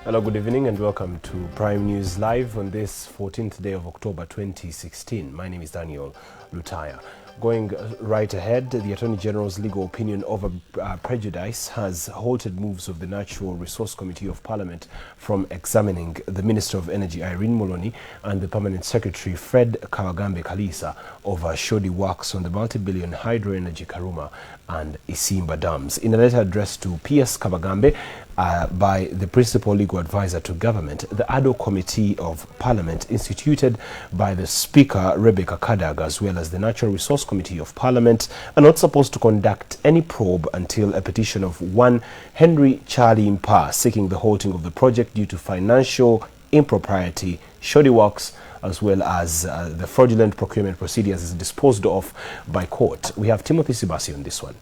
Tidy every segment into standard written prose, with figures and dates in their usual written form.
Hello, good evening and welcome to Prime News Live on this 14th day of October 2016. My name is Daniel Lutaaya. Going right ahead, the Attorney General's legal opinion over prejudice has halted moves of the Natural Resource Committee of Parliament from examining the Minister of Energy Irene Muloney and the Permanent Secretary Fred Kabagambe Kalisa over shoddy works on the multi-billion hydroenergy Karuma and Isimba dams. In a letter addressed to PS Kabagambe by the Principal Legal Advisor to Government, the ADO Committee of Parliament, instituted by the Speaker Rebecca Kadaga, as well as the Natural Resource Committee of Parliament, are not supposed to conduct any probe until a petition of one Henry Charlie Mpa seeking the halting of the project due to financial impropriety, shoddy works, as well as the fraudulent procurement procedures is disposed of by court. We have Timothy Sibasi on this one.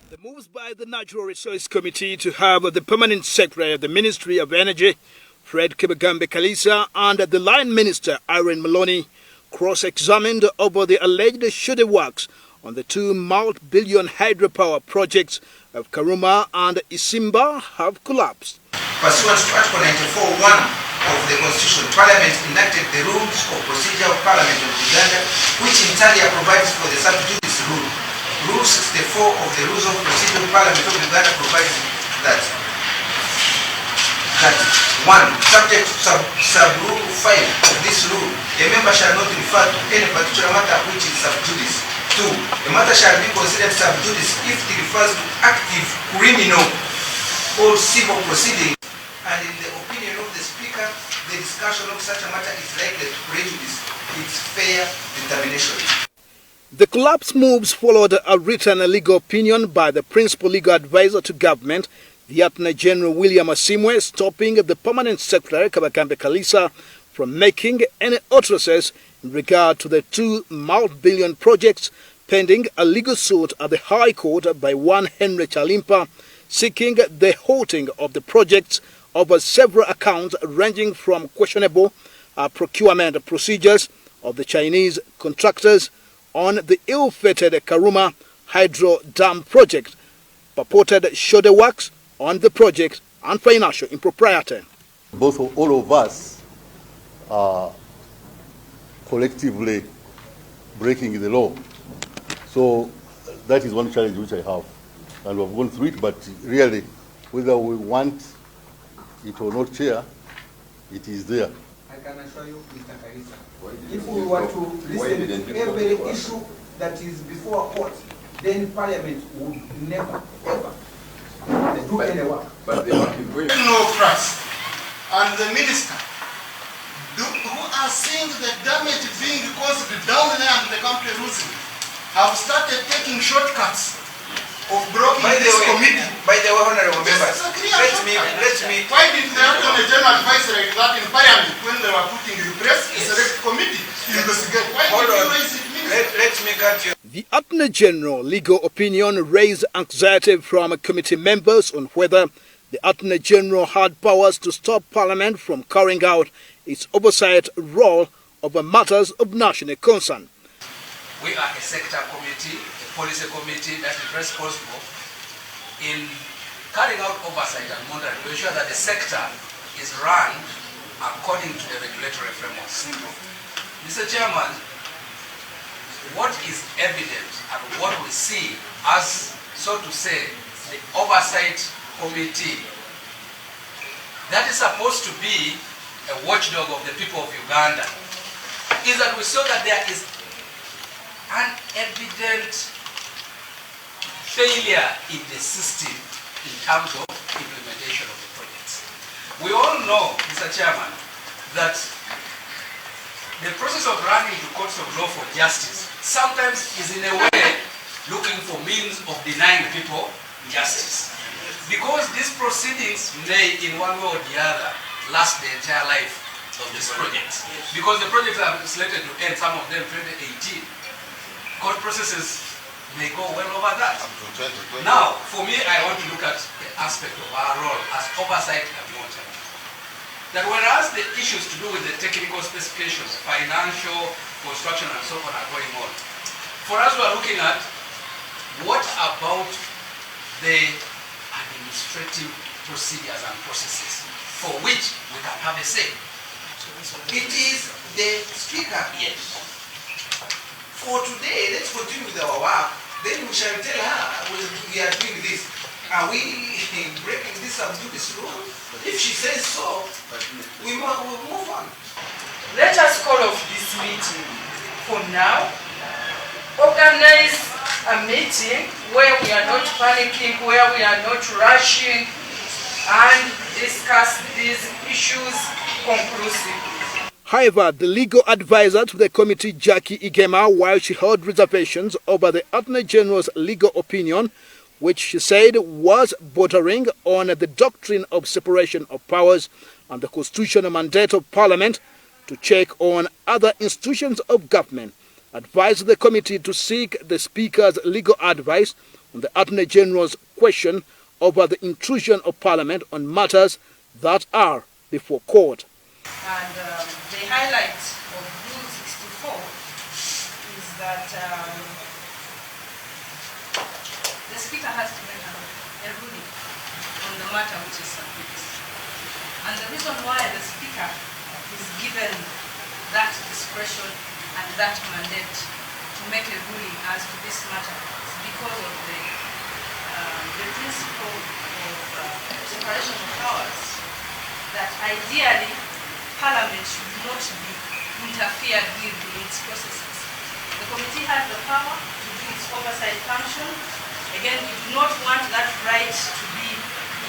The moves by the Natural Resource Committee to have the Permanent Secretary of the Ministry of Energy, Fred Kabagambe Kalisa, and the Line Minister, Irene Muloney, cross-examined over the alleged shoddy works on the two multi-billion hydropower projects of Karuma and Isimba have collapsed. Pursuant to Article 94(1) of the Constitution, Parliament enacted the Rules of Procedure of Parliament of Uganda, which in turn provides for the sub judice rule. Rule 64 of the Rules of Procedure of Parliament of Uganda provides that 1. Subject to sub-rule 5 of this rule, a member shall not refer to any particular matter which is sub judice. 2. A matter shall be considered sub judice if it refers to active criminal or civil proceedings, and in the opinion of the Speaker, the discussion of such a matter is likely to prejudice its fair determination. The collapse moves followed a written legal opinion by the Principal Legal Advisor to Government, the Attorney General William Asimwe, stopping the Permanent Secretary Kabagambe Kalisa from making any utterances in regard to the two multi-billion projects pending a legal suit at the High Court by one Henry Chalimpa, seeking the halting of the projects over several accounts ranging from questionable procurement procedures of the Chinese contractors on the ill-fated Karuma Hydro Dam project, purported shoddy works on the project, and financial impropriety. All of us are collectively breaking the law. So that is one challenge which I have. And we've gone through it, but really, whether we want it or not, Chair, it is there. I can assure you, Mr. Kalisa, if we were to listen to every issue that is before a court, then Parliament would never, ever do any work. But they are No trust. And the minister, who are seeing the damage being caused down there and the country losing, have started taking shortcuts of blocking this committee. By the way, honorable members, let me. Why did the Attorney General advise like that in Parliament when they were putting the press select committee to investigate? Why did you raise it, Minister? Let me cut you. The Attorney General legal opinion raised anxiety from committee members on whether the Attorney General had powers to stop Parliament from carrying out its oversight role over matters of national concern. We are a sector committee, a policy committee that is responsible in carrying out oversight and monitoring to ensure that the sector is run according to the regulatory framework. Mr. Chairman, what is evident and what we see as, so to say, the oversight committee that is supposed to be a watchdog of the people of Uganda, is that we saw that there is an evident failure in the system in terms of implementation of the projects. We all know, Mr. Chairman, that the process of running to courts of law for justice sometimes is in a way looking for means of denying people justice. Because these proceedings may, in one way or the other, last the entire life of this project. Because the projects are slated to end, some of them 2018. Court processes may go well over that. Now, for me, I want to look at the aspect of our role as oversight and monitoring. That whereas the issues to do with the technical specifications, financial, construction, and so on are going on, for us we are looking at what about the administrative procedures and processes for which we can have a say. It is the speaker. Yes. For today, let's continue with our work. Then we shall tell her we are doing this. Are we breaking this and do this rule? If she says so, we will move on. Let us call off this meeting for now. Organize a meeting where we are not panicking, where we are not rushing, and discuss these issues conclusively. However, the legal advisor to the committee, Jackie Igema, while she held reservations over the Attorney General's legal opinion, which she said was bordering on the doctrine of separation of powers and the constitutional mandate of Parliament to check on other institutions of government, advised the committee to seek the Speaker's legal advice on the Attorney General's question over the intrusion of Parliament on matters that are before court. And the highlight of Rule 64 is that the Speaker has to make a ruling on the matter which is submitted. And the reason why the Speaker is given that discretion and that mandate to make a ruling as to this matter is because of the principle of separation of powers, that ideally Parliament should not be interfered with in its processes. The committee has the power to do its oversight function. Again, we do not want that right to be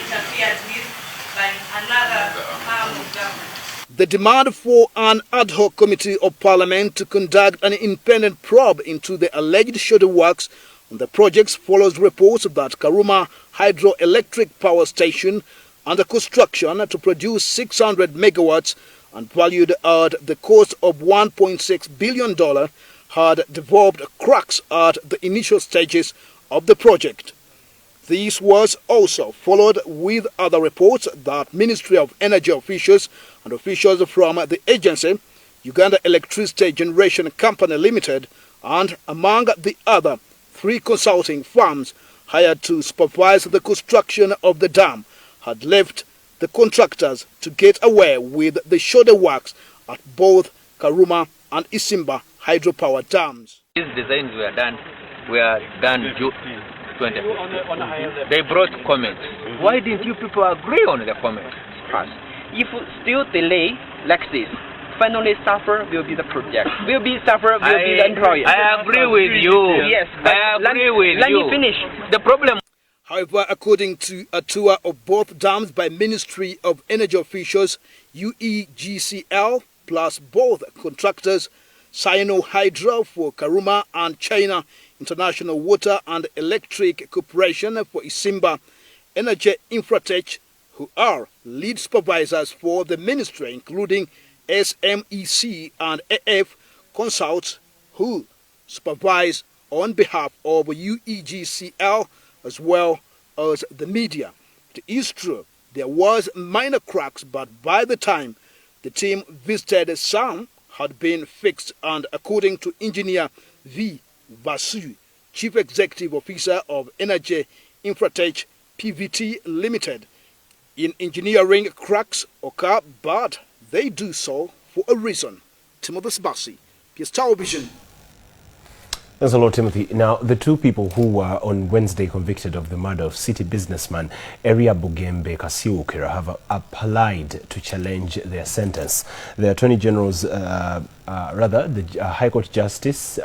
interfered with by another arm of government. The demand for an ad hoc committee of Parliament to conduct an independent probe into the alleged shoulder works on the projects follows reports that Karuma Hydroelectric Power Station under construction to produce 600 megawatts and valued at the cost of $1.6 billion had developed cracks at the initial stages of the project. This was also followed with other reports that Ministry of Energy officials and officials from the agency, Uganda Electricity Generation Company Limited, and among the other 3 consulting firms hired to supervise the construction of the dam, had left the contractors to get away with the shoulder works at both Karuma and Isimba hydropower dams. These designs were done June 2015. They brought comments. Why didn't you people agree on the comments first? If still delay like this, finally suffer will be the project. Will be suffer will be the employer. I agree with you. Yes, I agree with you. Let me finish. The problem. However, according to a tour of both dams by Ministry of Energy officials, UEGCL, plus both contractors, Sino Hydro for Karuma and China International Water and Electric Corporation for Isimba, Energy Infratech, who are lead supervisors for the ministry, including SMEC and AF Consults, who supervise on behalf of UEGCL as well as the media. It is true there was minor cracks, but by the time the team visited, some had been fixed, and according to engineer V. Vasu, Chief Executive Officer of Energy Infratech PVT Limited, in engineering, cracks occur, but they do so for a reason. Timothy Sbasi, PS Television. Thanks a lot, Timothy. Now, the two people who were on Wednesday convicted of the murder of city businessman Eria Bugembe Kasiukira have applied to challenge their sentence. The Attorney General's, the High Court Justice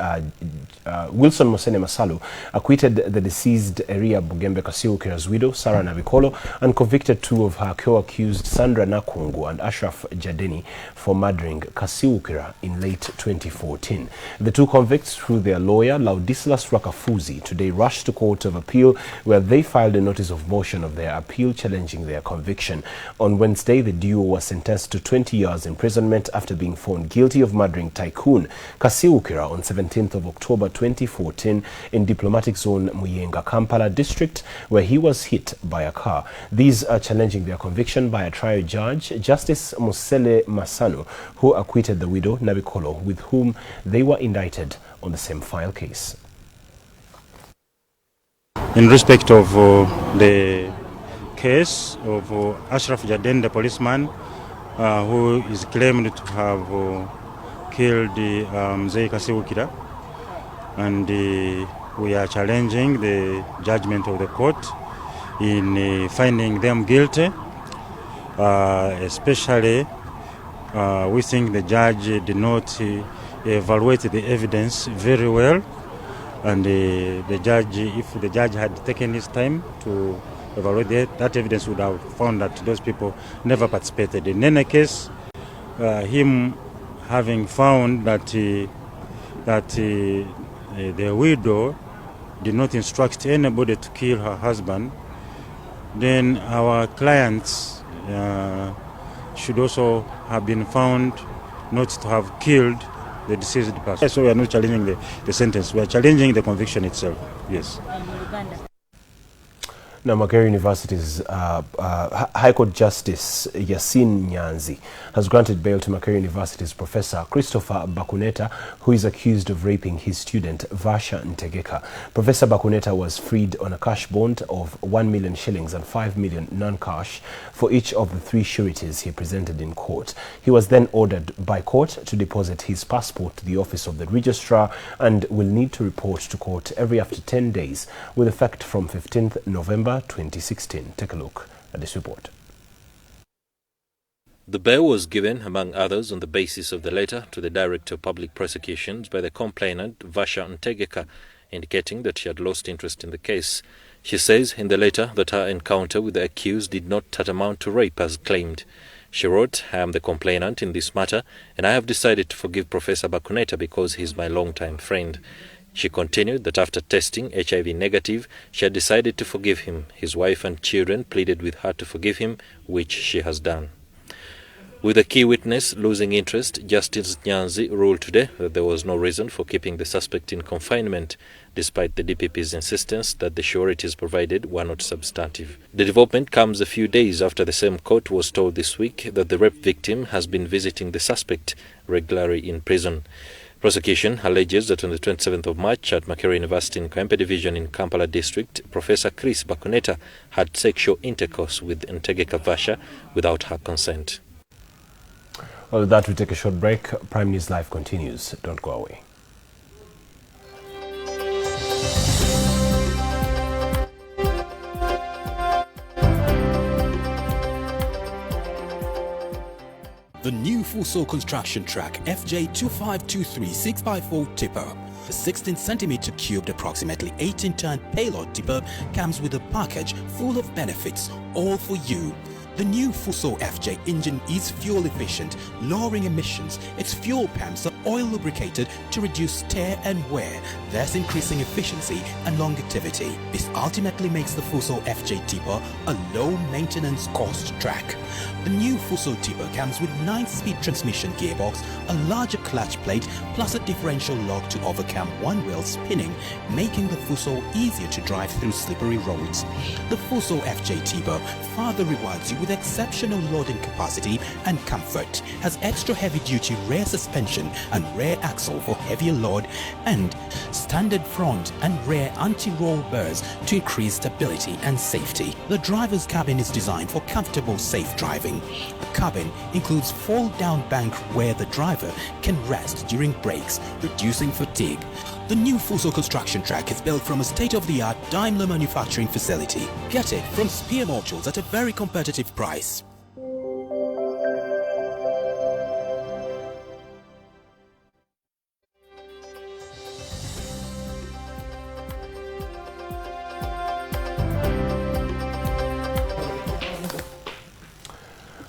Wilson Mosene Masalu acquitted the deceased Eria Bugembe Kasiukira's widow, Sarah Nabikolo, and convicted two of her co-accused Sandra Nakungu and Ashraf Jadeni for murdering Kasiukira in late 2014. The two convicts, through their lawyer Laudislas Rakafuzi, today rushed to Court of Appeal, where they filed a notice of motion of their appeal challenging their conviction. On Wednesday, the duo was sentenced to 20 years imprisonment after being found guilty of murdering tycoon Kasiukira on 17th of October 2014 in Diplomatic Zone Muyenga, Kampala district, where he was hit by a car. These are challenging their conviction by a trial judge, Justice Musele Masanu, who acquitted the widow Nabikolo, with whom they were indicted on the same file case. In respect of the case of Ashraf Jaden, the policeman who is claimed to have killed Mzee Kasiukira, and we are challenging the judgment of the court in finding them guilty, especially we think the judge did not evaluate the evidence very well, and the judge, if the judge had taken his time to evaluate that evidence, would have found that those people never participated. In any case, him having found that the widow did not instruct anybody to kill her husband, then our clients should also have been found not to have killed the deceased person. So we are not challenging the sentence, we are challenging the conviction itself. Yes. Now, Makerere University's High Court Justice Yasin Nyanzi has granted bail to Makerere University's Professor Christopher Bakuneta, who is accused of raping his student Vasha Ntegeka. Professor Bakuneta was freed on a cash bond of 1 million shillings and 5 million non-cash for each of the 3 sureties he presented in court. He was then ordered by court to deposit his passport to the office of the registrar and will need to report to court every after 10 days with effect from 15th November 2016. Take a look at this report. The bail was given, among others, on the basis of the letter to the Director of Public Prosecutions by the complainant, Vasha Ntegeka, indicating that she had lost interest in the case. She says in the letter that her encounter with the accused did not tantamount to rape as claimed. She wrote, "I am the complainant in this matter, and I have decided to forgive Professor Bakuneta because he is my long-time friend." She continued that after testing HIV negative, she had decided to forgive him. His wife and children pleaded with her to forgive him, which she has done. With the key witness losing interest, Justice Nyanzi ruled today that there was no reason for keeping the suspect in confinement, despite the DPP's insistence that the sureties provided were not substantive. The development comes a few days after the same court was told this week that the rape victim has been visiting the suspect regularly in prison. Prosecution alleges that on the 27th of March at Makerere University in Kawempe Division in Kampala District, Professor Chris Bakuneta had sexual intercourse with Ntegeka Vasha without her consent. Well, with that, we take a short break. Prime News Live continues. Don't go away. The new full-saw construction track FJ2523 6x4 tipper. The 16cm cubed, approximately 18-ton payload tipper comes with a package full of benefits, all for you. The new Fuso FJ engine is fuel efficient, lowering emissions. Its fuel pumps are oil lubricated to reduce tear and wear, thus increasing efficiency and longevity. This ultimately makes the Fuso FJ tipper a low maintenance cost track. The new Fuso tipper comes with 9-speed transmission gearbox, a larger clutch plate, plus a differential lock to overcome one wheel spinning, making the Fuso easier to drive through slippery roads. The Fuso FJ tipper further rewards you with exceptional loading capacity and comfort, has extra heavy-duty rear suspension and rear axle for heavier load, and standard front and rear anti-roll bars to increase stability and safety. The driver's cabin is designed for comfortable, safe driving. The cabin includes fold-down bank where the driver can rest during breaks, reducing fatigue. The new Fuso construction track is built from a state-of-the-art Daimler manufacturing facility. Get it from Spear Modules at a very competitive price.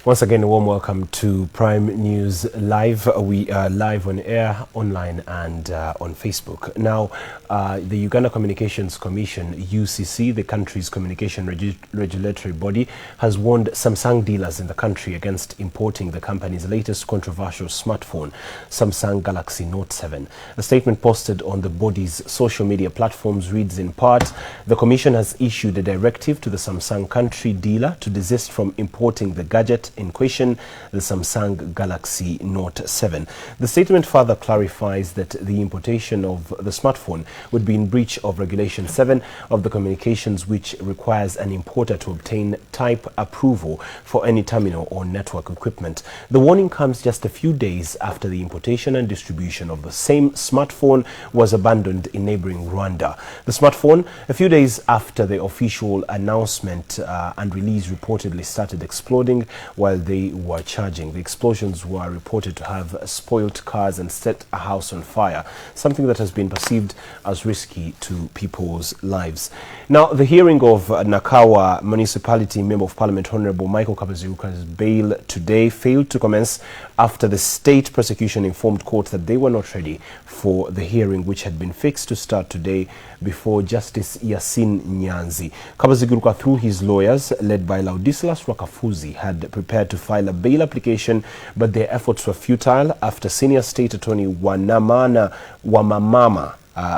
Once again, a warm welcome to Prime News Live. We are live on air, online and on Facebook. Now, the Uganda Communications Commission, UCC, the country's communication regulatory body, has warned Samsung dealers in the country against importing the company's latest controversial smartphone, Samsung Galaxy Note 7. A statement posted on the body's social media platforms reads in part, the Commission has issued a directive to the Samsung country dealer to desist from importing the gadget in question, the Samsung Galaxy Note 7. The statement further clarifies that the importation of the smartphone would be in breach of Regulation 7 of the Communications, which requires an importer to obtain type approval for any terminal or network equipment. The warning comes just a few days after the importation and distribution of the same smartphone was abandoned in neighboring Rwanda. The smartphone, a few days after the official announcement and release, reportedly started exploding while they were charging. The explosions were reported to have spoilt cars and set a house on fire, something that has been perceived as risky to people's lives. Now, the hearing of Nakawa Municipality Member of Parliament Honorable Michael Kabaziruka's bail today failed to commence after the state prosecution informed court that they were not ready for the hearing, which had been fixed to start today before Justice Yasin Nyanzi. Kabaziruka, through his lawyers, led by Laudislas Rwakafuzi, had prepared to file a bail application, but their efforts were futile after Senior State Attorney Wamamama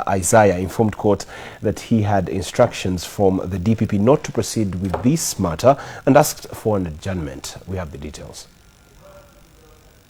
Isaiah informed court that he had instructions from the DPP not to proceed with this matter and asked for an adjournment. We have the details.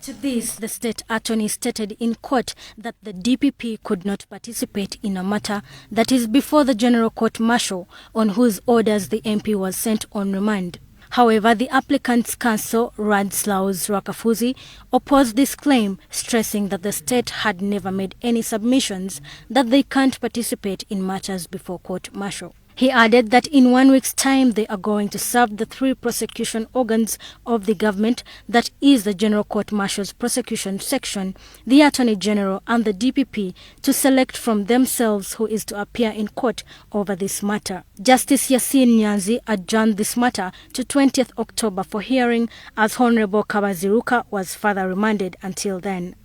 To this, the state attorney stated in court that the DPP could not participate in a matter that is before the General Court Martial, on whose orders the MP was sent on remand. However, the applicant's counsel, Ladislaus Rwakafuzi, opposed this claim, stressing that the state had never made any submissions that they can't participate in matters before court martial. He added that in 1 week's time they are going to serve the three prosecution organs of the government, that is the General Court Martial's prosecution section, the Attorney General and the DPP, to select from themselves who is to appear in court over this matter. Justice Yasin Nyanzi adjourned this matter to 20th October for hearing, as Honorable Kabaziruka was further remanded until then.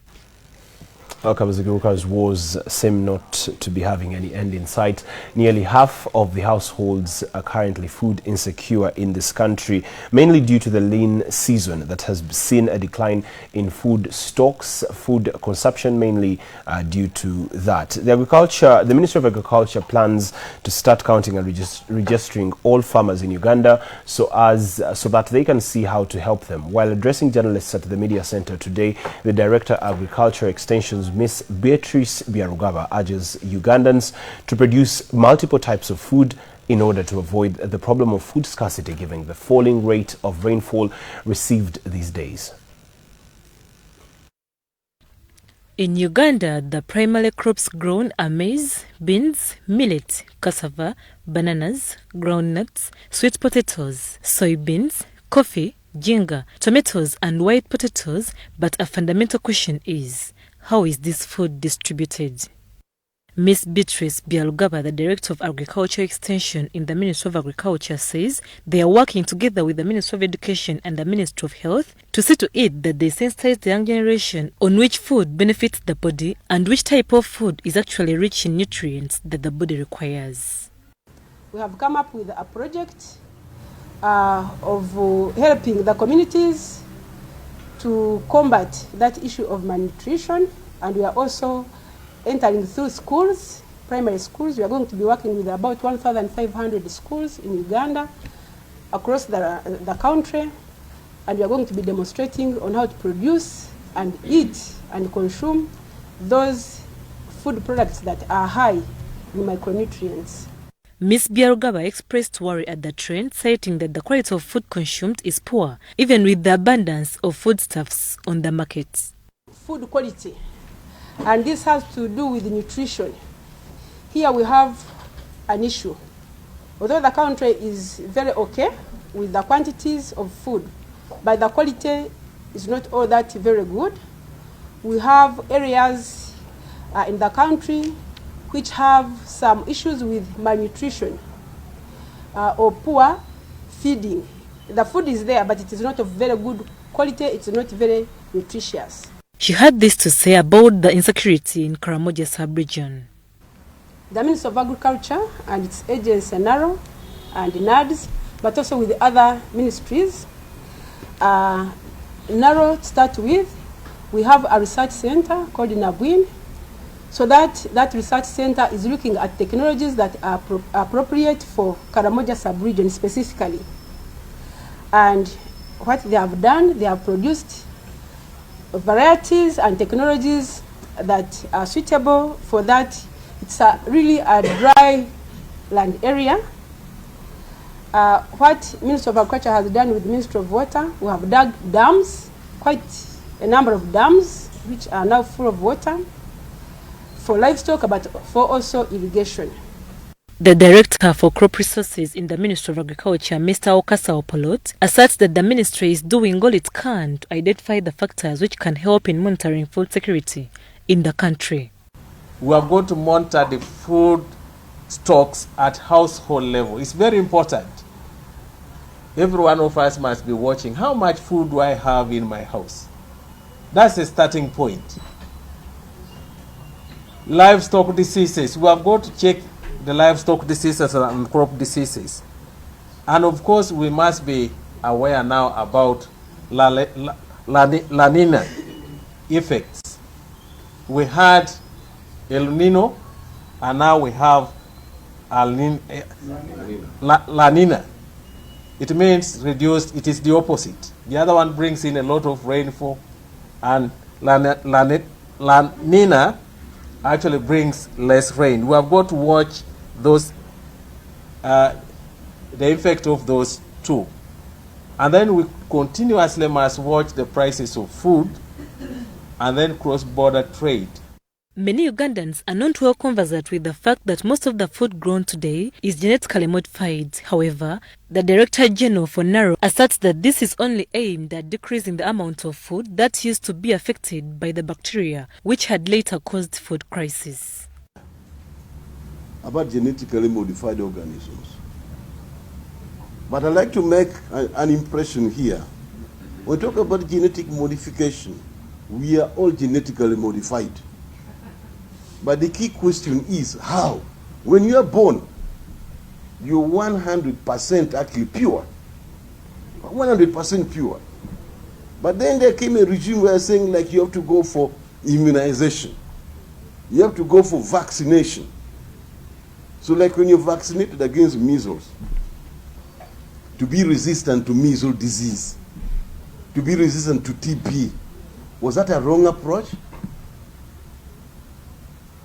Kabaziruka's woes seem not to be having any end in sight. Nearly half of the households are currently food insecure in this country, mainly due to the lean season that has seen a decline in food stocks, food consumption, mainly due to that. The Ministry of Agriculture plans to start counting and registering all farmers in Uganda so that they can see how to help them. While addressing journalists at the media center today, the Director of Agriculture Extensions, Ms. Beatrice Byarugaba, urges Ugandans to produce multiple types of food in order to avoid the problem of food scarcity given the falling rate of rainfall received these days. In Uganda, the primary crops grown are maize, beans, millet, cassava, bananas, groundnuts, sweet potatoes, soybeans, coffee, ginger, tomatoes and white potatoes, but a fundamental question is, how is this food distributed? Ms. Beatrice Byarugaba, the Director of Agriculture Extension in the Ministry of Agriculture, says they are working together with the Ministry of Education and the Ministry of Health to see to it that they sensitize the young generation on which food benefits the body and which type of food is actually rich in nutrients that the body requires. We have come up with a project of helping the communities to combat that issue of malnutrition, and we are also entering through schools, primary schools. We are going to be working with about 1,500 schools in Uganda across the country, and we are going to be demonstrating on how to produce and eat and consume those food products that are high in micronutrients. Ms. Byarugaba expressed worry at the trend, citing that the quality of food consumed is poor, even with the abundance of foodstuffs on the market. Food quality, and this has to do with nutrition. here we have an issue. Although the country is very okay with the quantities of food, but the quality is not all that very good. We have areas in the country which have some issues with malnutrition or poor feeding. The food is there, but it is not of very good quality, it's not very nutritious. She had this to say about the insecurity in Karamoja sub-region. The Ministry of Agriculture and its agents, NARO and NADS, but also with the other ministries. NARO, to start with, we have a research center called NABWIN, so that research center is looking at technologies that are appropriate for Karamoja sub-region specifically. And what they have done, they have produced varieties and technologies that are suitable for that. It's really a dry land area. What Ministry of Agriculture has done with the Ministry of Water, we have dug dams, quite a number of dams, which are now full of water for livestock, but for also irrigation. The Director for Crop Resources in the Ministry of Agriculture, Mr. Okasa Opolot, asserts that the ministry is doing all it can to identify the factors which can help in monitoring food security in the country. We are going to monitor the food stocks at household level. It's very important. Every one of us must be watching, how much food do I have in my house? That's a starting point. Livestock diseases, we have got to check the livestock diseases and crop diseases. And of course, we must be aware now about La Nina effects. We had El Nino, and now we have La Nina. It means reduced, it is the opposite. The other one brings in a lot of rainfall, and La Nina actually brings less rain. We have got to watch those, the effect of those two. And then we continuously must watch the prices of food and then cross-border trade. Many Ugandans are not well conversant with the fact that most of the food grown today is genetically modified. However, the Director General for NARO asserts that this is only aimed at decreasing the amount of food that used to be affected by the bacteria, which had later caused food crisis. About genetically modified organisms. But I'd like to make an impression here. When we talk about genetic modification, we are all genetically modified. But the key question is how? When you are born, you're 100% actually pure. 100% pure. But then there came a regime where saying like you have to go for immunization. You have to go for vaccination. So like when you're vaccinated against measles, to be resistant to measles disease, to be resistant to TB, was that a wrong approach?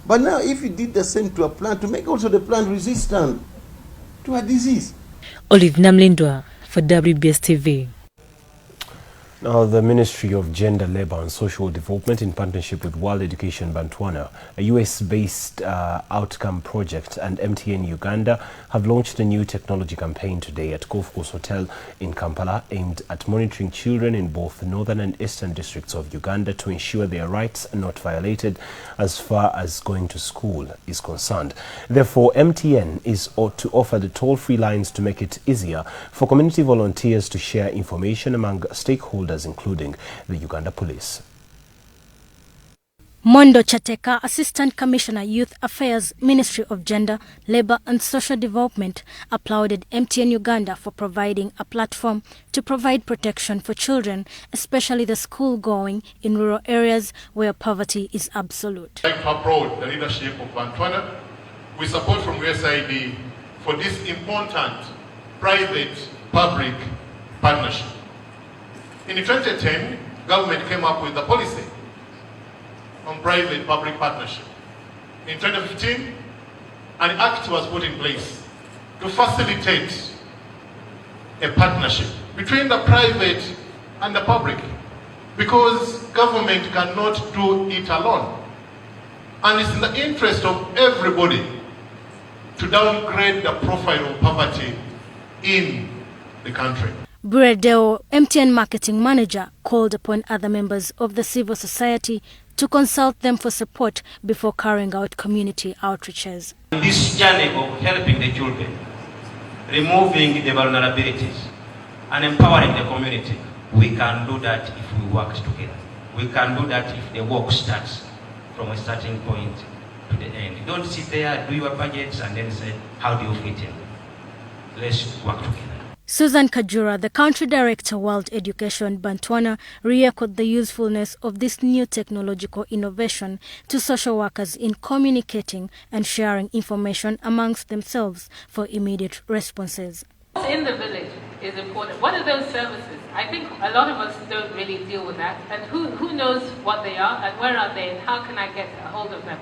But now if you did the same to a plant, to make also the plant resistant to a disease. Olive Namlindwa for WBS TV. Now, the Ministry of Gender, Labour and Social Development, in partnership with World Education Botswana, a US-based outcome project, and MTN Uganda, have launched a new technology campaign today at Golf Course Hotel in Kampala, aimed at monitoring children in both the northern and eastern districts of Uganda to ensure their rights are not violated as far as going to school is concerned. Therefore, MTN is to offer the toll-free lines to make it easier for community volunteers to share information among stakeholders, including the Uganda Police. Mondo Chateka, Assistant Commissioner, Youth Affairs, Ministry of Gender, Labour and Social Development, applauded MTN Uganda for providing a platform to provide protection for children, especially the school-going in rural areas where poverty is absolute. I'd like to applaud the leadership of Botswana with support from USAID for this important private-public partnership. In 2010, government came up with a policy on private-public partnership. In 2015, an act was put in place to facilitate a partnership between the private and the public, because government cannot do it alone. And it's in the interest of everybody to downgrade the profile of poverty in the country. Buredeo, MTN marketing manager, called upon other members of the civil society to consult them for support before carrying out community outreaches. This journey of helping the children, removing the vulnerabilities, and empowering the community, we can do that if we work together. We can do that if the work starts from a starting point to the end. You don't sit there, do your budgets, and then say, how do you fit in? Let's work together. Susan Kajura, the country director, World Education, Botswana, re-echoed the usefulness of this new technological innovation to social workers in communicating and sharing information amongst themselves for immediate responses. In the village is important. What are those services? I think a lot of us don't really deal with that. And who knows what they are and where are they and how can I get a hold of them?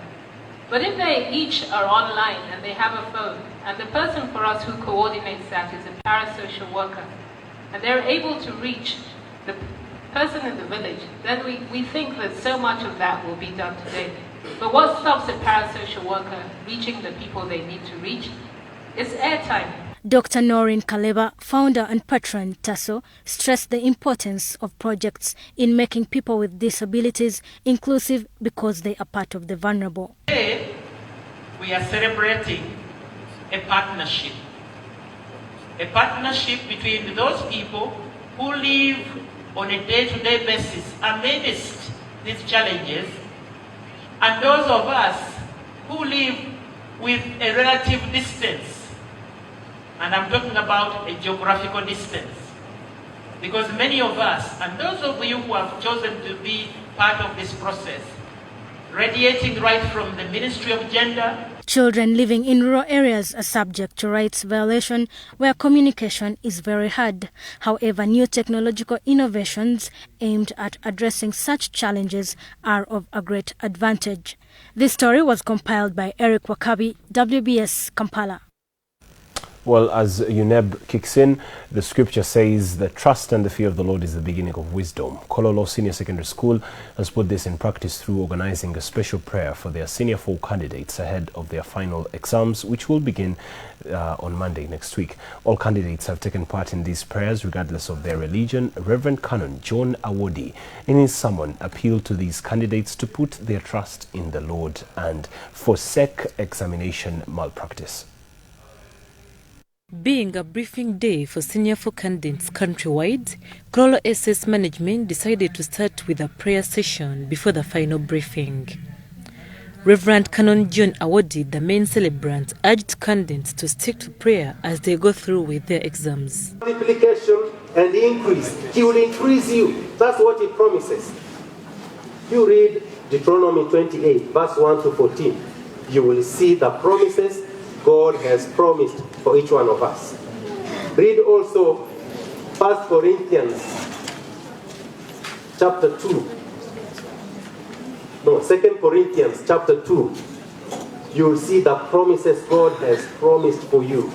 But if they each are online and they have a phone, and the person for us who coordinates that is a parasocial worker, and they're able to reach the person in the village, then we think that so much of that will be done today. But what stops a parasocial worker reaching the people they need to reach is airtime. Dr. Noreen Kaleba, founder and patron TASO, stressed the importance of projects in making people with disabilities inclusive because they are part of the vulnerable. Today, we are celebrating a partnership between those people who live on a day-to-day basis amidst these challenges and those of us who live with a relative distance. And I'm talking about a geographical distance. Because many of us, and those of you who have chosen to be part of this process, radiating right from the Ministry of Gender. Children living in rural areas are subject to rights violation where communication is very hard. However, new technological innovations aimed at addressing such challenges are of a great advantage. This story was compiled by Eric Wakabi, WBS Kampala. Well, as UNEB kicks in, the scripture says that trust and the fear of the Lord is the beginning of wisdom. Kololo Senior Secondary School has put this in practice through organizing a special prayer for their Senior 4 candidates ahead of their final exams, which will begin on Monday next week. All candidates have taken part in these prayers regardless of their religion. Reverend Canon John Awodi, in his sermon, appealed to these candidates to put their trust in the Lord and forsake examination malpractice. Being a briefing day for Senior 4 candidates countrywide, Kololo SS management decided to start with a prayer session before the final briefing. Reverend Canon John Awodi, the main celebrant, urged candidates to stick to prayer as they go through with their exams. Multiplication and increase. He will increase you. That's what he promises. You read Deuteronomy 28, verse 1 to 14. You will see the promises God has promised for each one of us. Read also 1 Corinthians chapter 2. No, 2 Corinthians chapter 2. You will see the promises God has promised for you.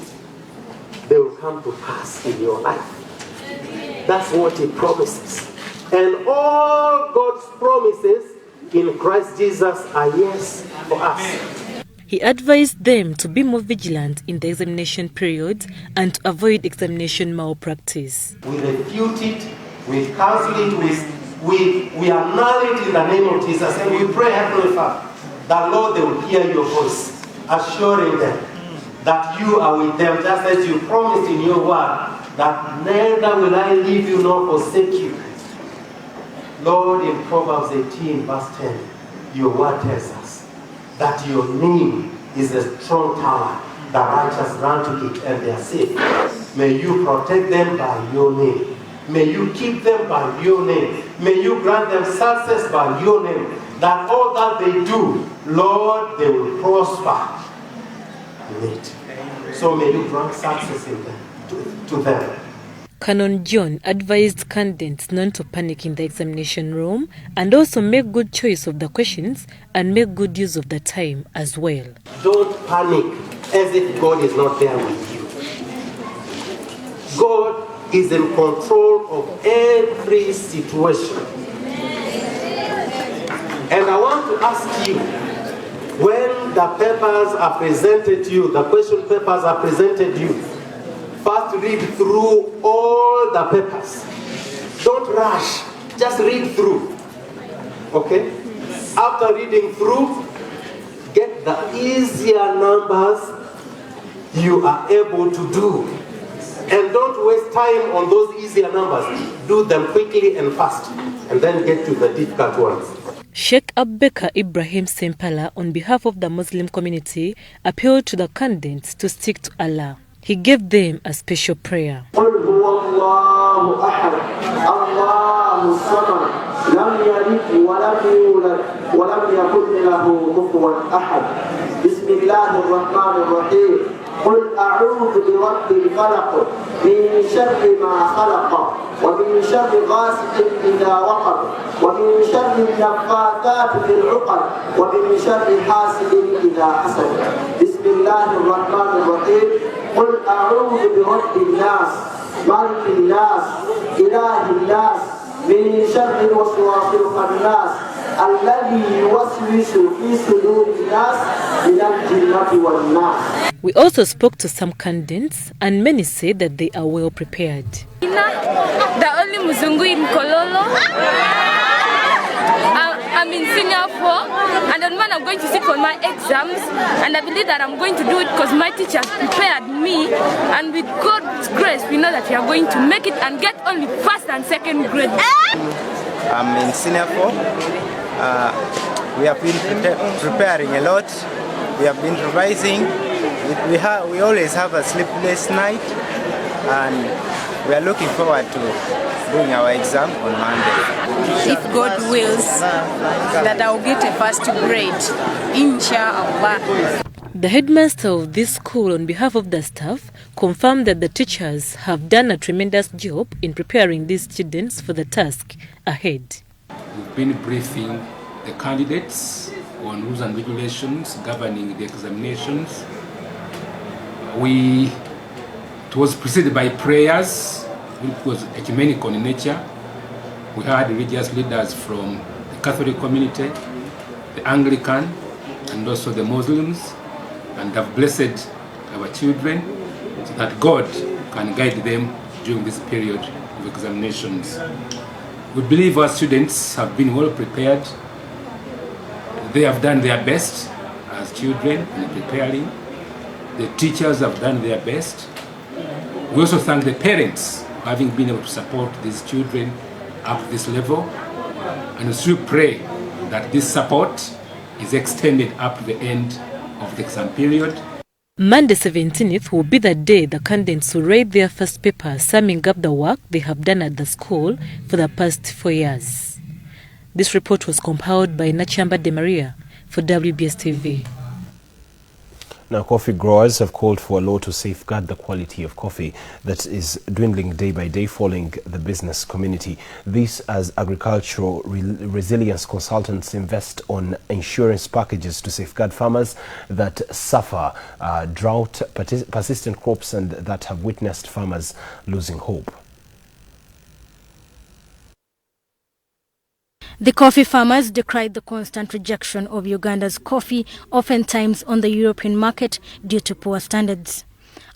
They will come to pass in your life. That's what he promises. And all God's promises in Christ Jesus are yes for us. He advised them to be more vigilant in the examination period and to avoid examination malpractice. We refute it, we cancel it, we annul it in the name of Jesus, and we pray, Heavenly Father, that Lord, they will hear your voice, assuring them that you are with them, just as you promised in your word, that neither will I leave you nor forsake you. Lord, in Proverbs 18, verse 10, your word tells us that your name is a strong tower. The righteous run to it and they are safe. May you protect them by your name. May you keep them by your name. May you grant them success by your name. That all that they do, Lord, they will prosper in it. So may you grant success in them, to them. Canon John advised candidates not to panic in the examination room and also make good choice of the questions and make good use of the time as well. Don't panic as if God is not there with you. God is in control of every situation. And I want to ask you, when the papers are presented to you, the question papers are presented to you, first read through all the papers. Don't rush, just read through. Okay? After reading through, get the easier numbers you are able to do. And don't waste time on those easier numbers. Do them quickly and fast, and then get to the difficult ones. Sheikh Abubakar Ibrahim Sempala, on behalf of the Muslim community, appealed to the candidates to stick to Allah. He gave them a special prayer. قل أعوذ برب الفلق من شر ما خلق ومن شر غاسق إذا وقب ومن شر النفاثات في العقد ومن شر حاسد إذا حسد بسم الله الرحمن الرحيم قل أعوذ برب الناس مالك الناس إله الناس من شر الوسواس الخناس الذي يوسوس في صدور الناس من الجنة والناس. We also spoke to some candidates, and many said that they are well prepared. The only Muzungu in Kololo. I'm in senior 4, and on Monday I'm going to sit for my exams, and I believe that I'm going to do it because my teachers prepared me, and with God's grace we know that we are going to make it and get only first and second grade. I'm in senior 4. We have been preparing a lot. We have been revising. We always have a sleepless night, and we are looking forward to doing our exam on Monday. If God wills, that I'll get a first grade, inshallah. The headmaster of this school, on behalf of the staff, confirmed that the teachers have done a tremendous job in preparing these students for the task ahead. We've been briefing the candidates on rules and regulations governing the examinations. It was preceded by prayers, which was ecumenical in nature. We had religious leaders from the Catholic community, the Anglican, and also the Muslims, and have blessed our children so that God can guide them during this period of examinations. We believe our students have been well prepared. They have done their best as children in preparing. The teachers have done their best. We also thank the parents for having been able to support these children up to this level. And we still pray that this support is extended up to the end of the exam period. Monday 17th will be the day the candidates will read their first paper, summing up the work they have done at the school for the past 4 years. This report was compiled by Nachamba De Maria for WBS TV. Now, coffee growers have called for a law to safeguard the quality of coffee that is dwindling day by day following the business community. This as agricultural resilience consultants invest on insurance packages to safeguard farmers that suffer drought, persistent crops, and that have witnessed farmers losing hope. The coffee farmers decried the constant rejection of Uganda's coffee, oftentimes on the European market, due to poor standards.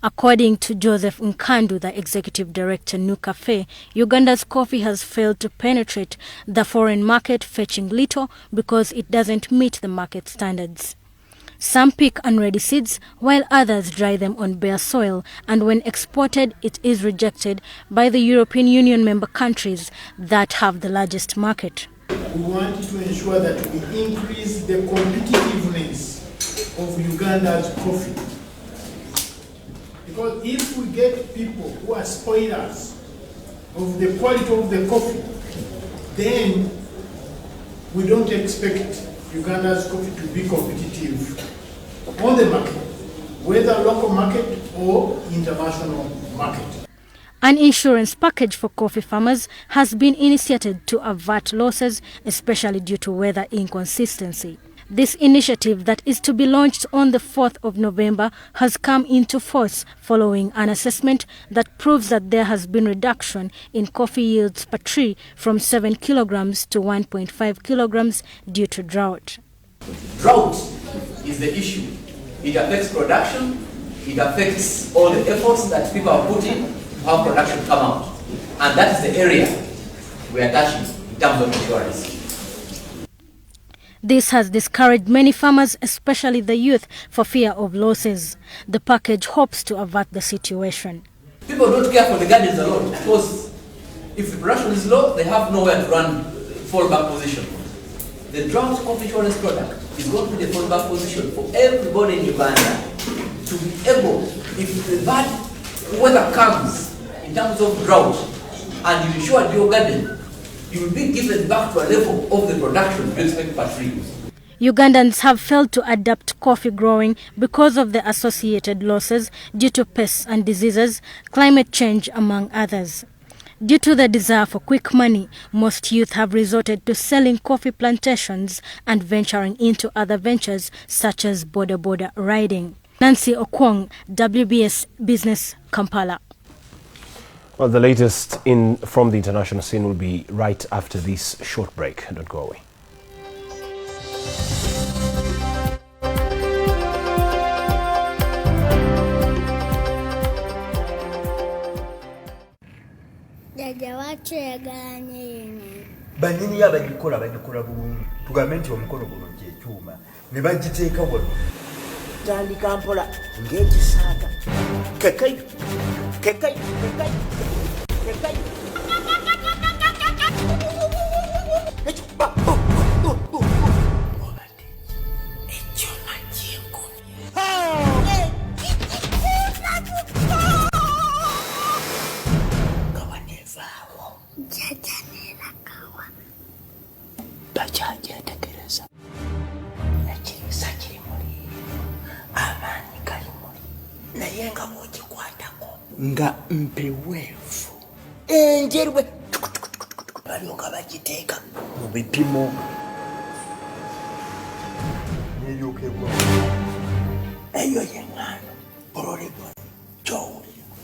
According to Joseph Nkandu, the executive director, New Cafe, Uganda's coffee has failed to penetrate the foreign market, fetching little because it doesn't meet the market standards. Some pick unready seeds, while others dry them on bare soil, and when exported, it is rejected by the European Union member countries that have the largest market. We want to ensure that we increase the competitiveness of Uganda's coffee. Because if we get people who are spoilers of the quality of the coffee, then we don't expect Uganda's coffee to be competitive on the market, whether local market or international market. An insurance package for coffee farmers has been initiated to avert losses, especially due to weather inconsistency. This initiative, that is to be launched on the 4th of November, has come into force following an assessment that proves that there has been reduction in coffee yields per tree from 7 kilograms to 1.5 kilograms due to drought. Drought is the issue. It affects production, it affects all the efforts that people are putting to have production come out. And that is the area we are touching in terms of insurance. This has discouraged many farmers, especially the youth, for fear of losses. The package hopes to avert the situation. People don't care for the gardens alone because if the production is low, they have nowhere to run fallback position. The drought crop insurance product is going to be the fallback position for everybody in Uganda to be able, if the bad weather comes in terms of drought and you insured your garden, you will be given back to a level of the production you expect per tree. Ugandans have failed to adapt coffee growing because of the associated losses due to pests and diseases, climate change, among others. Due to the desire for quick money, most youth have resorted to selling coffee plantations and venturing into other ventures such as border riding. Nancy Okwong, WBS Business, Kampala. Well, the latest from the international scene will be right after this short break. Don't go away. Banyini abagikola bulungi tugambe nti omukono guno gyekyuma ne bagiteeka wano tandika mpola ng'ekisaata kekai kekai kekai kekai ekyuma ky'enkomi kawanevaawo jajanera kawa bakyajetegereza ekirisa kiri muli amaanyi gali muli naye nga bwogikwatako nga mpeweevu enjerwe balyoka bagiteeka mu bipimo nebyokebwa eyo yeŋŋaano ololebwa gyowulira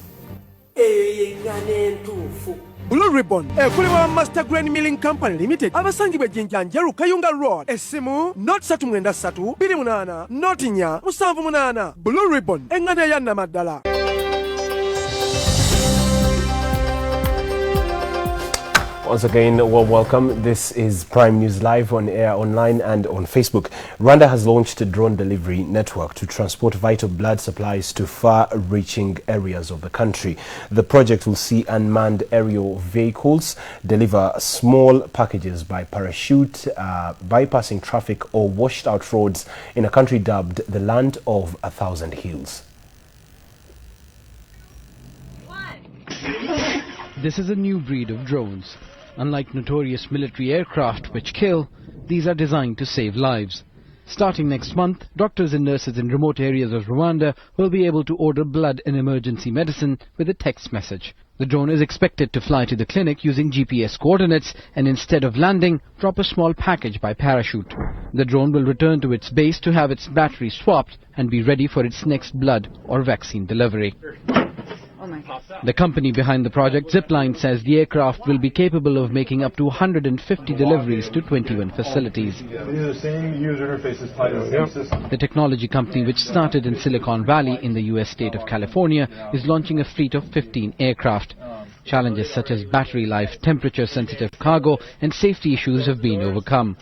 eyo yeŋŋaano entuufu. Blue Ribbon, ekulibwa Master Grain Milling Company Limited, abasangibwa Ejjinja Njeru Kayunga Road, essimu not 393 28 not 4 78. Blue Ribbon, engano ya Namaddala. Once again, well, welcome. This is Prime News Live on air, online and on Facebook. Rwanda has launched a drone delivery network to transport vital blood supplies to far-reaching areas of the country. The project will see unmanned aerial vehicles deliver small packages by parachute, bypassing traffic or washed-out roads in a country dubbed the Land of a Thousand Hills. This is a new breed of drones. Unlike notorious military aircraft which kill, these are designed to save lives. Starting next month, doctors and nurses in remote areas of Rwanda will be able to order blood and emergency medicine with a text message. The drone is expected to fly to the clinic using GPS coordinates and instead of landing, drop a small package by parachute. The drone will return to its base to have its battery swapped and be ready for its next blood or vaccine delivery. The company behind the project, Zipline, says the aircraft will be capable of making up to 150 deliveries to 21 facilities. These are the same user interfaces tied to the same system. The technology company, which started in Silicon Valley in the US state of California, is launching a fleet of 15 aircraft. Challenges such as battery life, temperature-sensitive cargo, and safety issues have been overcome.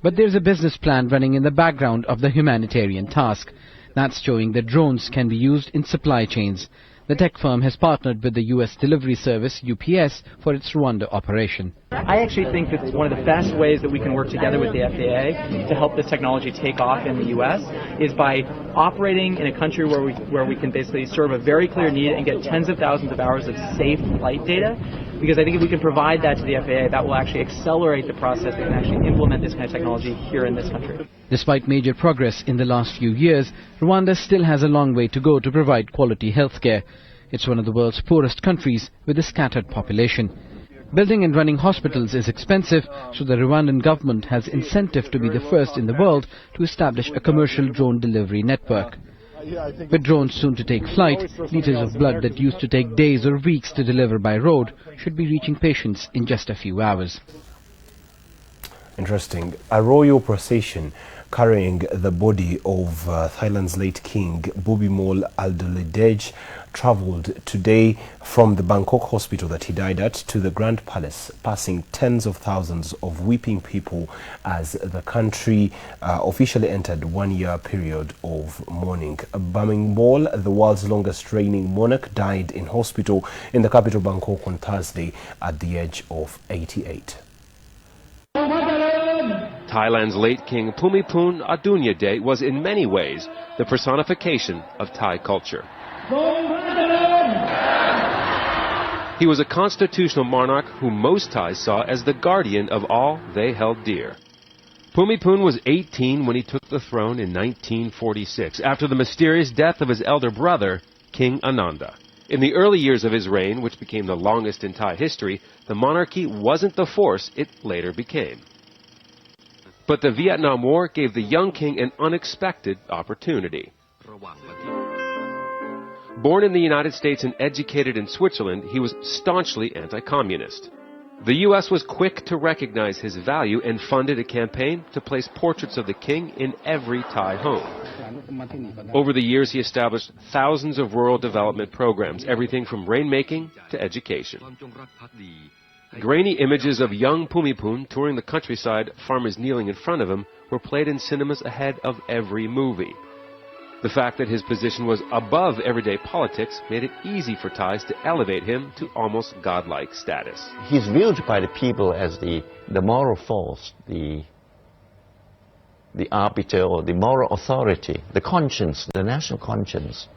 But there's a business plan running in the background of the humanitarian task. That's showing that drones can be used in supply chains. The tech firm has partnered with the U.S. delivery service, UPS, for its Rwanda operation. I actually think that one of the best ways that we can work together with the FAA to help this technology take off in the U.S. is by operating in a country where we can basically serve a very clear need and get tens of thousands of hours of safe flight data. Because I think if we can provide that to the FAA, that will actually accelerate the process that can actually implement this kind of technology here in this country. Despite major progress in the last few years, Rwanda still has a long way to go to provide quality healthcare. It's one of the world's poorest countries with a scattered population. Building and running hospitals is expensive, so the Rwandan government has incentive to be the first in the world to establish a commercial drone delivery network. With drones soon to take flight, liters of blood that used to take days or weeks to deliver by road should be reaching patients in just a few hours. Interesting. A royal procession carrying the body of Thailand's late king Bhumibol Adulyadej travelled today from the Bangkok hospital that he died at to the Grand Palace, passing tens of thousands of weeping people as the country officially entered 1-year period of mourning. Bhumibol, the world's longest reigning monarch, died in hospital in the capital Bangkok on Thursday at the age of 88. Thailand's late king Bhumibol Adulyadej was in many ways the personification of Thai culture. He was a constitutional monarch whom most Thais saw as the guardian of all they held dear. Bhumibol was 18 when he took the throne in 1946, after the mysterious death of his elder brother, King Ananda. In the early years of his reign, which became the longest in Thai history, the monarchy wasn't the force it later became. But the Vietnam War gave the young king an unexpected opportunity. Born in the United States and educated in Switzerland, he was staunchly anti-communist. The U.S. was quick to recognize his value and funded a campaign to place portraits of the king in every Thai home. Over the years, he established thousands of rural development programs, everything from rainmaking to education. Grainy images of young Bhumibol touring the countryside, farmers kneeling in front of him, were played in cinemas ahead of every movie. The fact that his position was above everyday politics made it easy for Thais to elevate him to almost godlike status. He's viewed by the people as the moral force, the arbiter or the moral authority, the conscience, the national conscience.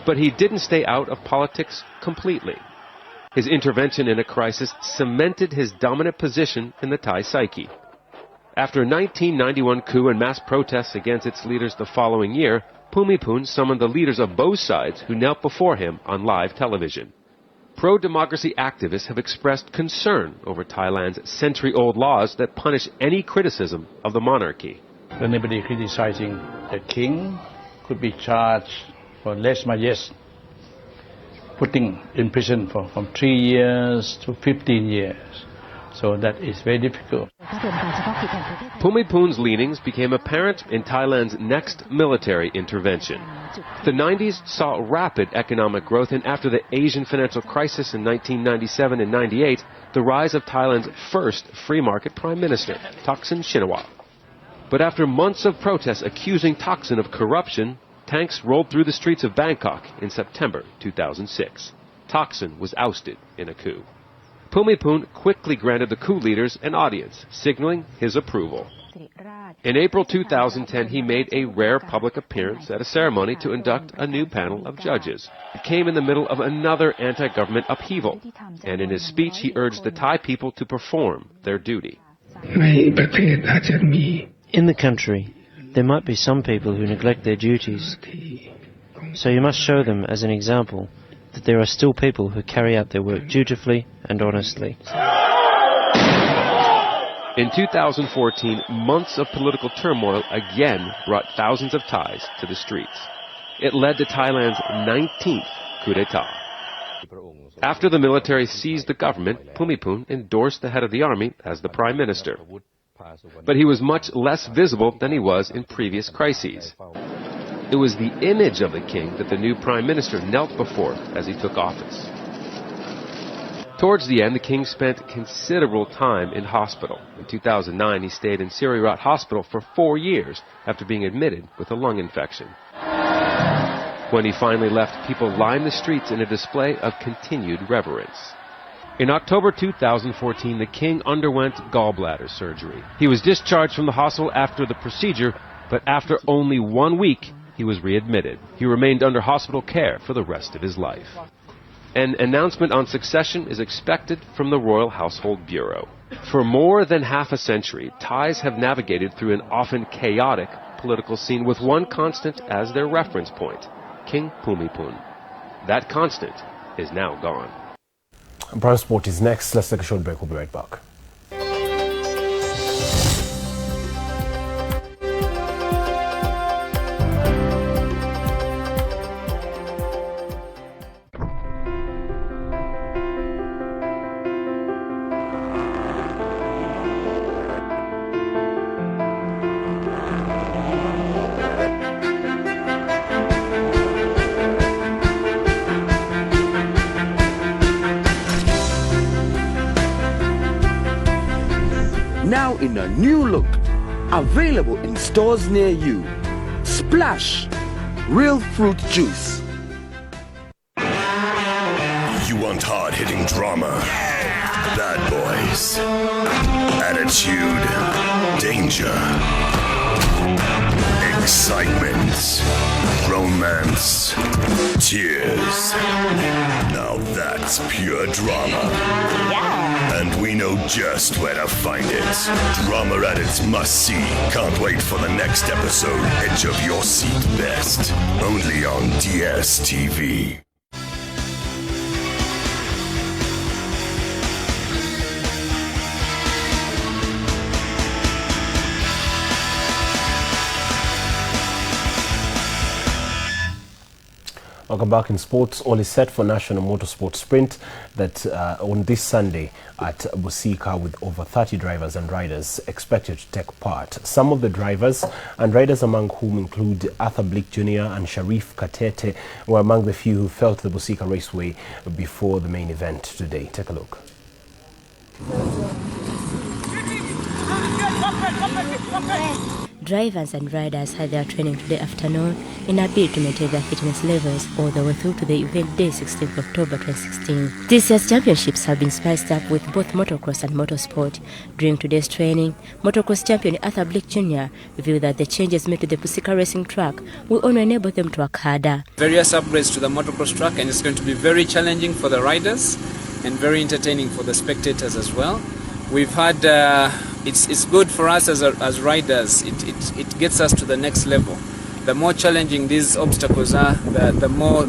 But he didn't stay out of politics completely. His intervention in a crisis cemented his dominant position in the Thai psyche. After a 1991 coup and mass protests against its leaders the following year, Bhumibol summoned the leaders of both sides who knelt before him on live television. Pro-democracy activists have expressed concern over Thailand's century-old laws that punish any criticism of the monarchy. Anybody criticizing the king could be charged for lèse-majesté, putting in prison from 3 years to 15 years. So that is very difficult. Bhumibol's leanings became apparent in Thailand's next military intervention. The 90s saw rapid economic growth, and after the Asian financial crisis in 1997 and 98, the rise of Thailand's first free market prime minister, Thaksin Shinawatra. But after months of protests accusing Thaksin of corruption, tanks rolled through the streets of Bangkok in September 2006. Thaksin was ousted in a coup. Bhumibol quickly granted the coup leaders an audience, signaling his approval. In April 2010, he made a rare public appearance at a ceremony to induct a new panel of judges. It came in the middle of another anti-government upheaval, and in his speech he urged the Thai people to perform their duty. In the country, there might be some people who neglect their duties. So you must show them as an example that there are still people who carry out their work dutifully and honestly. In 2014, months of political turmoil again brought thousands of Thais to the streets. It led to Thailand's 19th coup d'etat. After the military seized the government, Bhumibol endorsed the head of the army as the prime minister. But he was much less visible than he was in previous crises. It was the image of the king that the new prime minister knelt before as he took office. Towards the end, the king spent considerable time in hospital. In 2009, he stayed in Sirirat Hospital for 4 years after being admitted with a lung infection. When he finally left, people lined the streets in a display of continued reverence. In October 2014, the king underwent gallbladder surgery. He was discharged from the hospital after the procedure, but after only 1 week, he was readmitted. He remained under hospital care for the rest of his life. An announcement on succession is expected from the Royal Household Bureau. For more than half a century, Thais have navigated through an often chaotic political scene with one constant as their reference point, King Bhumibol. That constant is now gone. Prime Sport is next. Let's take a short break. We'll be right back. in a new look. Available in stores near you. Splash Real Fruit Juice. You want hard-hitting drama, bad boys, attitude, danger, excitement, romance, tears. Now that's pure drama. Yeah. And we know just where to find it. Drama at its must-see. Can't wait for the next episode. Edge of your seat best. Only on DSTV. Welcome back in sports. All is set for National Motorsport Sprint that on this Sunday at Busika, with over 30 drivers and riders expected to take part. Some of the drivers and riders, among whom include Arthur Blick Jr. and Sharif Katete, were among the few who felt the Busika Raceway before the main event today. Take a look. Drivers and riders had their training today afternoon in a bid to maintain their fitness levels all the way through to the event day 16th October 2016. This year's championships have been spiced up with both motocross and motorsport. During today's training, motocross champion Arthur Blick Jr. revealed that the changes made to the Busika racing track will only enable them to work harder. Various upgrades to the motocross track, and it's going to be very challenging for the riders and very entertaining for the spectators as well. We've had, it's good for us as riders. It gets us to the next level. The more challenging these obstacles are, the more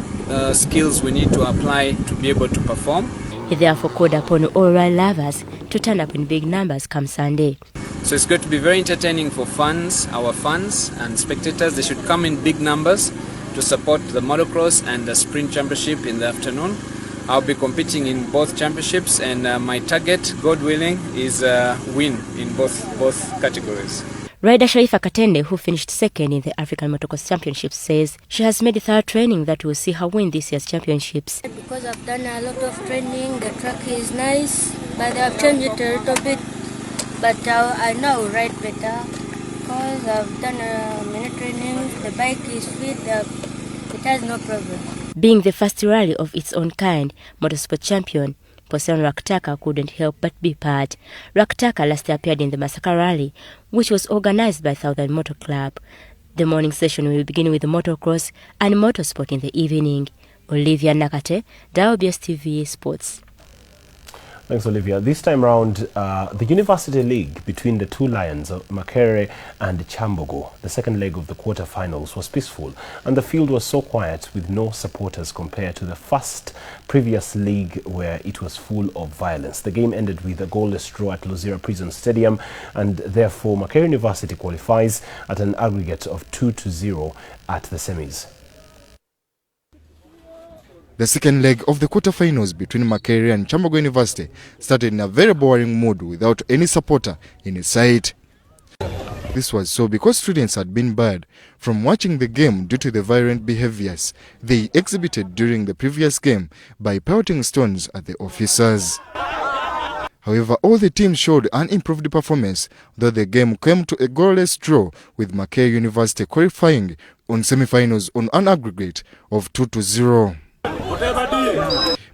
skills we need to apply to be able to perform. He therefore called upon all ride lovers to turn up in big numbers come Sunday. So it's going to be very entertaining for fans, our fans and spectators. They should come in big numbers to support the motocross and the sprint championship in the afternoon. I'll be competing in both championships, and my target, God willing, is win in both categories. Rider Sharifa Katende, who finished second in the African Motocross Championships, says she has made thorough training that will see her win this year's championships. Because I've done a lot of training, the track is nice, but they have changed it a little bit. But I know I will ride better because I've done many trainings. The bike is fit, it has no problem. Being the first rally of its own kind, motorsport champion Poseidon Raktaka couldn't help but be part. Raktaka last appeared in the Massacre Rally, which was organized by Southern Motor Club. The morning session will begin with motocross and motorsport in the evening. Olivia Nakate, WBS TV Sports. Thanks, Olivia. This time round, the University League between the two Lions of Makerere and Chambogo, the second leg of the quarterfinals, was peaceful, and the field was so quiet with no supporters compared to the previous league where it was full of violence. The game ended with a goalless draw at Luzira Prison Stadium, and therefore Makerere University qualifies at an aggregate of 2-0 at the semis. The second leg of the quarterfinals between Makerere and Chambogo University started in a very boring mood without any supporter in sight. This was so because students had been barred from watching the game due to the violent behaviors they exhibited during the previous game by pelting stones at the officers. However, all the teams showed an improved performance, though the game came to a goalless draw, with Makerere University qualifying on semi-finals on an aggregate of 2-0.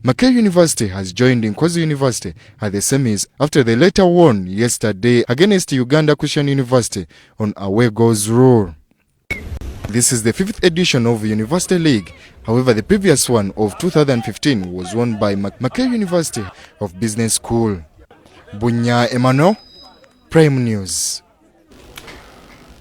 Makerere University has joined Nkwazi University at the semis after they later won yesterday against Uganda Christian University on away goals rule. This is the 5th edition of University League. However, the previous one of 2015 was won by Makerere University of Business School. Bunya Emmanuel, Prime News.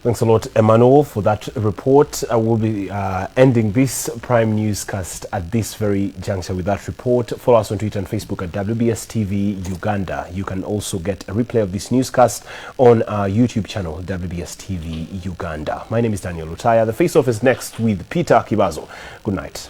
Thanks a lot, Emmanuel, for that report. I will be ending this Prime Newscast at this very juncture with that report. Follow us on Twitter and Facebook at WBS TV Uganda. You can also get a replay of this newscast on our YouTube channel, WBS TV Uganda. My name is Daniel Lutaaya. The Face Off is next with Peter Kibazo. Good night.